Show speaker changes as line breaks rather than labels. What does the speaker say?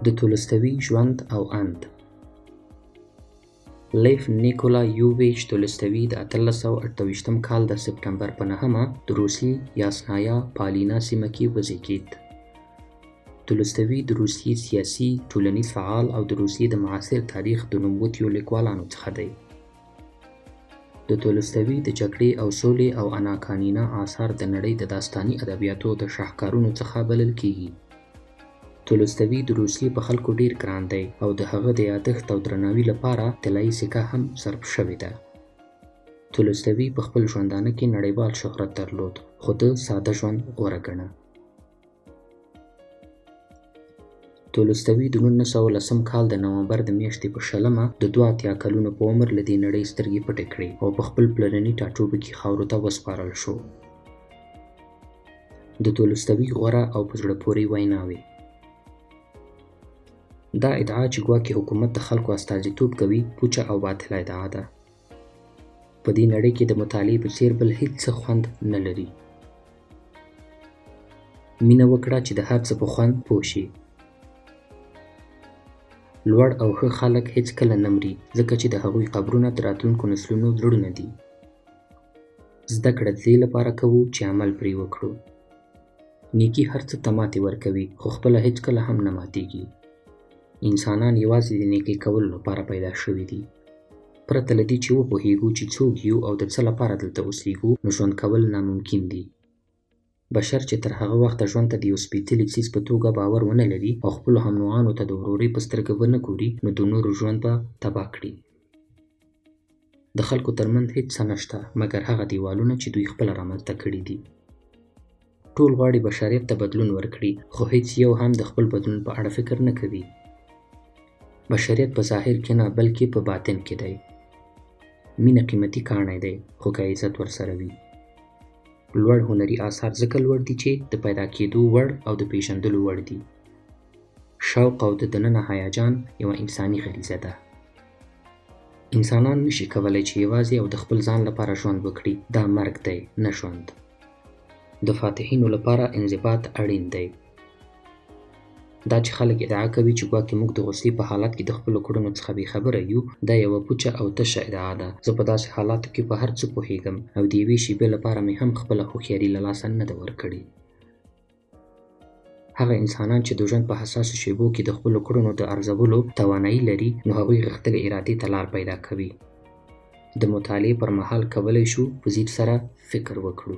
د تولستوي ژوند او اند. لیف نیکولایوویچ تولستوي د 1828 کال د سپټمبر په 9 د روسیې یاسنایا پالینا سیمه کې وزیږید. تولستوي د روسیې سیاسي ټولنیز فعال او د روسیې د معاصر تاریخ د نوموتیو لیکوالانو څخه دی. د تولستوي د جګړې او سولې او انا کارینینا آثار د نړۍ د داستاني ادبیاتو د شاهکارونو څخه بلل کیږي. تولستوي د روسیې په خلکو ډیر ګران دی او د هغه د یادښت او درناوي لپاره طلایي سکه هم صرف شوې ده. تولستوي په خپل ژوندانه کې نړیوال شهرت درلود خو د ساده ژوند غوره ګڼه. تولستوي د 1910 کال د نومبر د میاشتې په 20 د 82 کلونو په عمر له دې نړۍ سترګې پټې کړې او په خپل پلرني ټاټوبي کې خاورو ته وسپارل شو. د تولستوي غوره او په زړه پورې ویناوې. دا ادعا چې ګواکې حکومت د خلکو استازیتوب کوي پوچه او باطله ادعا ده. په دې نړۍ کې د مطالعې په څیر بل هیڅ څه خوند نه لري. مینه وکړه چې د هر څه په خوند پوه شي. لوړ او ښه خلک هیڅ کله نه مري ځکه چې د هغوی قبرونه د راتلونکو نسلونو زړونه دي. زده کړه د دې لپاره کوو چې عمل پرې وکړو. نیکي هر څه ته ماتې ورکوي خو خپله هیڅ کله هم نه ماتېږي. انسانان یوازې د نیکۍ کولو لپاره پیدا شوي دي. پرته له دې چې وپوهیږو چې څوک یو او د څه لپاره دلته اوسیږو نو ژوند کول ناممکن دي. بشر چې تر هغه وخته ژوند ته د یو سپېڅلي څیز په توګه باور ونه لري او خپلو همنوعانو ته د ورورۍ په سترګه ونه ګوري نو د نورو ژوند به تباه کړي. د خلکو ترمنځ هیڅ څه نشته مګر هغه دیوالونه چې دوی خپله رامنځته کړي دي. ټول غواړي بشریت ته بدلون ورکړي خو هیڅ یو هم د خپل بدلون په اړه فکر نه کوي. بشریت په ظاهر کې نه بلکې په باطن کې دی. مینه قیمتي کاڼی دی خو که عزت ورسره وي. لوړ هنري آثار ځکه لوړ دي چې د پیدا کېدو وړ او د پیژندلو وړ دي. شوق او د دننه هیجان یوه انساني غریزه ده. انسانان نشي کولی چې یوازې او د خپل ځان لپاره ژوند وکړي. دا مرګ دی نه ژوند. د فاتحینو لپاره انضباط اړین دی. دا چې خلک ادعا کوي چې ګواکې موږ د غوسې په حالت کې د خپلو کړنو څخه بې خبره یو دا یوه پوچه او تشه ادعا ده. زه په داسې حالاتو کې په هر څه پوهیږم او د یوې شیبې لپاره مې هم خپله هوښیاري له لاسه نه ده ورکړې. هغه انسانان چې د ژوند په حساسو شیبو کې د خپلو کړنو د ارزولو توانایي لري نو هغوی غښتلې ارادې ته لار پیدا کوي. د مطالعې پر مهال کولی شو په ځیر سره فکر وکړو.